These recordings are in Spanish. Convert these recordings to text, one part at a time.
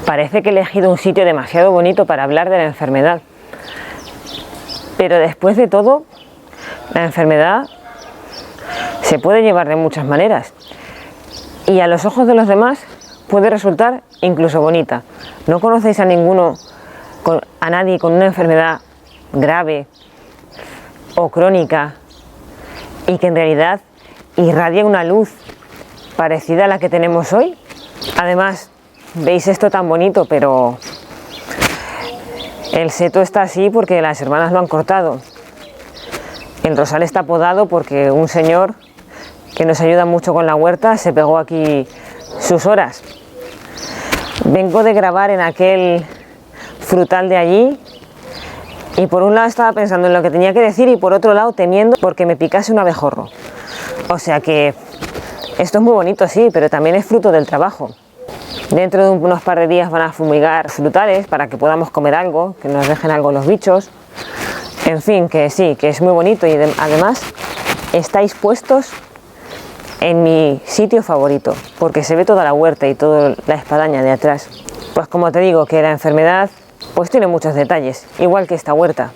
Parece que he elegido un sitio demasiado bonito para hablar de la enfermedad. Pero después de todo, la enfermedad se puede llevar de muchas maneras. Y a los ojos de los demás puede resultar incluso bonita. ¿No conocéis a nadie con una enfermedad grave o crónica y que en realidad irradia una luz parecida a la que tenemos hoy? Además, veis esto tan bonito, pero el seto está así porque las hermanas lo han cortado. El rosal está podado porque un señor que nos ayuda mucho con la huerta se pegó aquí sus horas. Vengo de grabar en aquel frutal de allí y por un lado estaba pensando en lo que tenía que decir y por otro lado temiendo porque me picase un abejorro. O sea que esto es muy bonito, sí, pero también es fruto del trabajo. Dentro de unos par de días van a fumigar frutales para que podamos comer algo, que nos dejen algo los bichos. En fin, que sí, que es muy bonito y además estáis puestos en mi sitio favorito, porque se ve toda la huerta y toda la espadaña de atrás. Pues como te digo, que la enfermedad pues tiene muchos detalles, igual que esta huerta.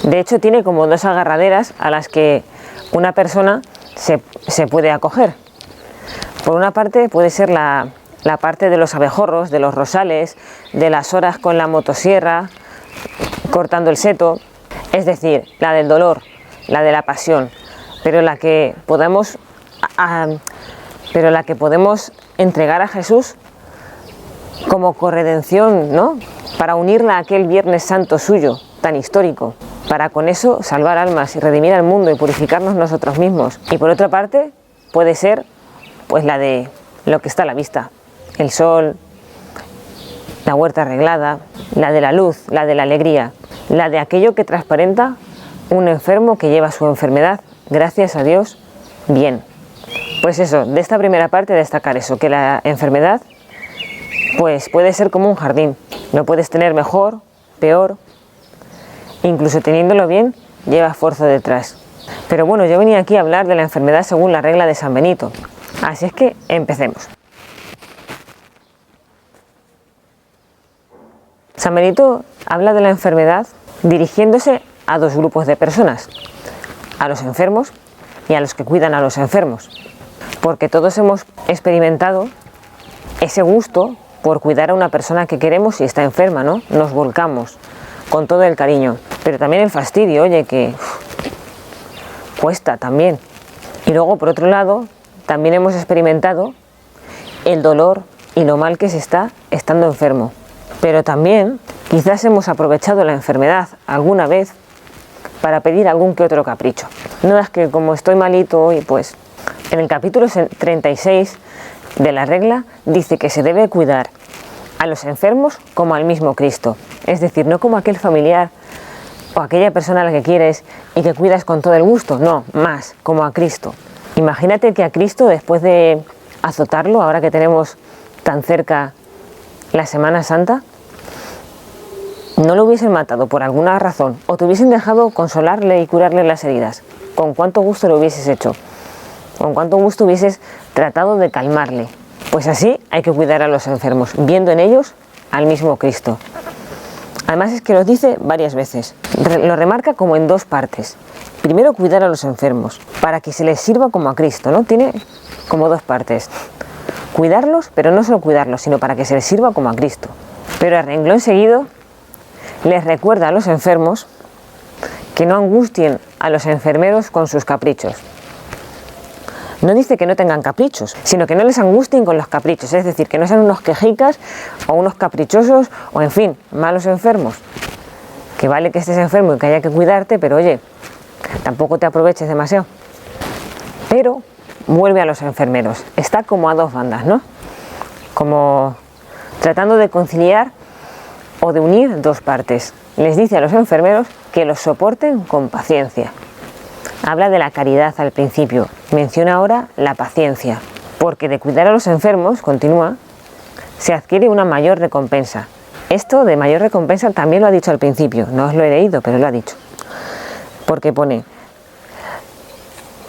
De hecho tiene como dos agarraderas a las que una persona se puede acoger. Por una parte puede ser la parte de los abejorros, de los rosales, de las horas con la motosierra, cortando el seto, es decir, la del dolor, la de la pasión, pero la que podemos entregar a Jesús como corredención, ¿no? Para unirla a aquel Viernes Santo suyo, tan histórico, para con eso salvar almas y redimir al mundo y purificarnos nosotros mismos. Y por otra parte, puede ser pues la de lo que está a la vista. El sol, la huerta arreglada, la de la luz, la de la alegría, la de aquello que transparenta un enfermo que lleva su enfermedad, gracias a Dios, bien. Pues eso, de esta primera parte destacar eso, que la enfermedad pues puede ser como un jardín, lo puedes tener mejor, peor, incluso teniéndolo bien, lleva esfuerzo detrás. Pero bueno, yo venía aquí a hablar de la enfermedad según la regla de San Benito, así es que empecemos. San Benito habla de la enfermedad dirigiéndose a dos grupos de personas, a los enfermos y a los que cuidan a los enfermos, porque todos hemos experimentado ese gusto por cuidar a una persona que queremos y está enferma, ¿no? Nos volcamos con todo el cariño, pero también el fastidio, oye, que cuesta también. Y luego, por otro lado, también hemos experimentado el dolor y lo mal que se está estando enfermo. Pero también quizás hemos aprovechado la enfermedad alguna vez para pedir algún que otro capricho. No es que como estoy malito hoy, pues en el capítulo 36 de la regla dice que se debe cuidar a los enfermos como al mismo Cristo. Es decir, no como aquel familiar o aquella persona a la que quieres y que cuidas con todo el gusto, no, más, como a Cristo. Imagínate que a Cristo, después de azotarlo, ahora que tenemos tan cerca la Semana Santa, no lo hubiesen matado por alguna razón o te hubiesen dejado consolarle y curarle las heridas. ¿Con cuánto gusto lo hubieses hecho? ¿Con cuánto gusto hubieses tratado de calmarle? Pues así hay que cuidar a los enfermos, viendo en ellos al mismo Cristo. Además es que lo dice varias veces, lo remarca como en dos partes. Primero, cuidar a los enfermos, para que se les sirva como a Cristo, ¿no? Tiene como dos partes. Cuidarlos, pero no solo cuidarlos, sino para que se les sirva como a Cristo. Pero a renglón seguido les recuerda a los enfermos que no angustien a los enfermeros con sus caprichos. No dice que no tengan caprichos, sino que no les angustien con los caprichos, es decir, que no sean unos quejicas o unos caprichosos o, en fin, malos enfermos. Que vale que estés enfermo y que haya que cuidarte, pero oye, tampoco te aproveches demasiado. Pero vuelve a los enfermeros, está como a dos bandas, ¿no? Como tratando de conciliar o de unir dos partes. Les dice a los enfermeros que los soporten con paciencia. Habla de la caridad al principio, menciona ahora la paciencia, porque de cuidar a los enfermos, continúa, se adquiere una mayor recompensa. Esto de mayor recompensa también lo ha dicho al principio, no os lo he leído, pero lo ha dicho. Porque pone,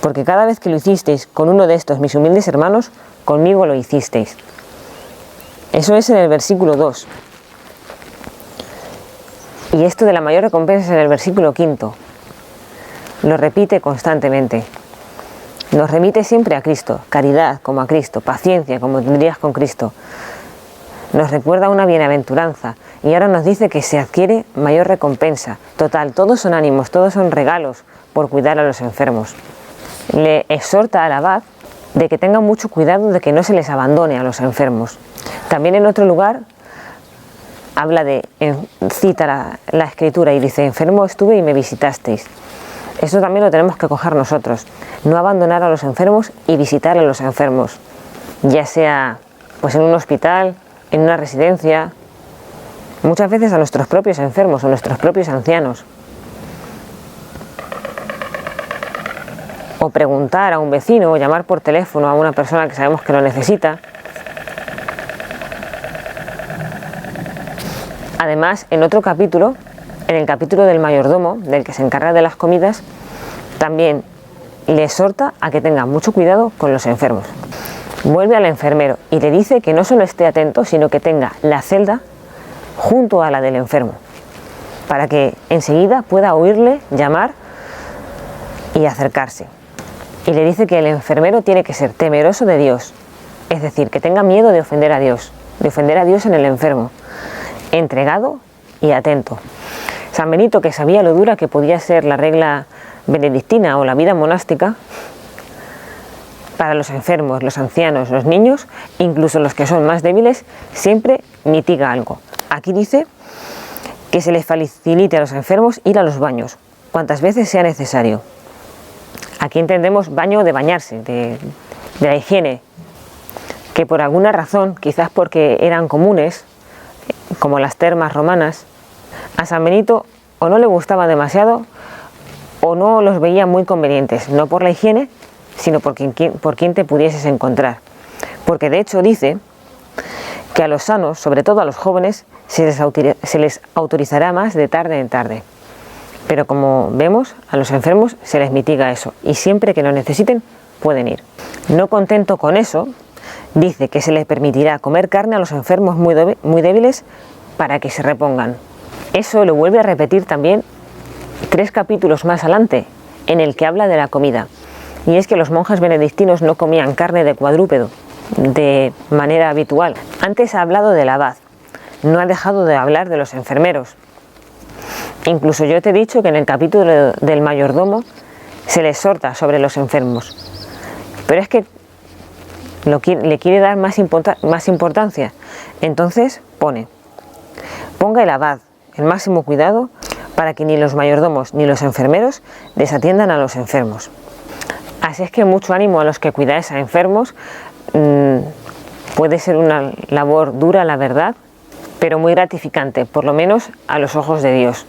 porque cada vez que lo hicisteis con uno de estos mis humildes hermanos, conmigo lo hicisteis. Eso es en el versículo 2. Y esto de la mayor recompensa es en el versículo 5. Lo repite constantemente. Nos remite siempre a Cristo, caridad como a Cristo, paciencia como tendrías con Cristo. Nos recuerda una bienaventuranza y ahora nos dice que se adquiere mayor recompensa. Total, todos son ánimos, todos son regalos por cuidar a los enfermos. Le exhorta al abad de que tengan mucho cuidado de que no se les abandone a los enfermos. También en otro lugar habla cita la escritura y dice, enfermo estuve y me visitasteis. Eso también lo tenemos que coger nosotros, no abandonar a los enfermos y visitar a los enfermos, ya sea pues en un hospital, en una residencia, muchas veces a nuestros propios enfermos o nuestros propios ancianos. O preguntar a un vecino o llamar por teléfono a una persona que sabemos que lo necesita. Además, en otro capítulo, en el capítulo del mayordomo, del que se encarga de las comidas, también le exhorta a que tenga mucho cuidado con los enfermos. Vuelve al enfermero y le dice que no solo esté atento, sino que tenga la celda junto a la del enfermo, para que enseguida pueda oírle llamar y acercarse. Y le dice que el enfermero tiene que ser temeroso de Dios, es decir, que tenga miedo de ofender a Dios en el enfermo, entregado y atento. San Benito, que sabía lo dura que podía ser la regla benedictina o la vida monástica para los enfermos, los ancianos, los niños, incluso los que son más débiles, siempre mitiga algo. Aquí dice que se les facilite a los enfermos ir a los baños, cuantas veces sea necesario. Aquí entendemos baño de bañarse, de la higiene, que por alguna razón, quizás porque eran comunes, como las termas romanas, a San Benito o no le gustaba demasiado o no los veía muy convenientes, no por la higiene, sino por quien te pudieses encontrar. Porque de hecho dice que a los sanos, sobre todo a los jóvenes, se les autorizará más de tarde en tarde. Pero como vemos, a los enfermos se les mitiga eso y siempre que lo necesiten pueden ir. No contento con eso, dice que se les permitirá comer carne a los enfermos muy débiles para que se repongan. Eso lo vuelve a repetir también 3 capítulos más adelante, en el que habla de la comida. Y es que los monjes benedictinos no comían carne de cuadrúpedo de manera habitual. Antes ha hablado del abad, no ha dejado de hablar de los enfermeros. Incluso yo te he dicho que en el capítulo del mayordomo se le exhorta sobre los enfermos. Pero es que le quiere dar más importancia. Entonces ponga el abad el máximo cuidado para que ni los mayordomos ni los enfermeros desatiendan a los enfermos. Así es que mucho ánimo a los que cuidáis a enfermos. Puede ser una labor dura, la verdad, pero muy gratificante, por lo menos a los ojos de Dios.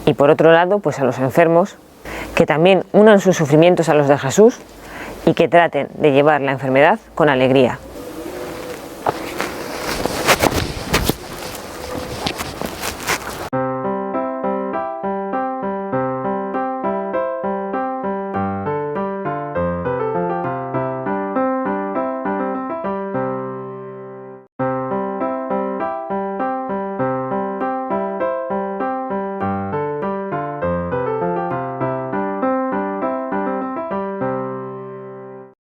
Y por otro lado, pues a los enfermos, que también unan sus sufrimientos a los de Jesús y que traten de llevar la enfermedad con alegría.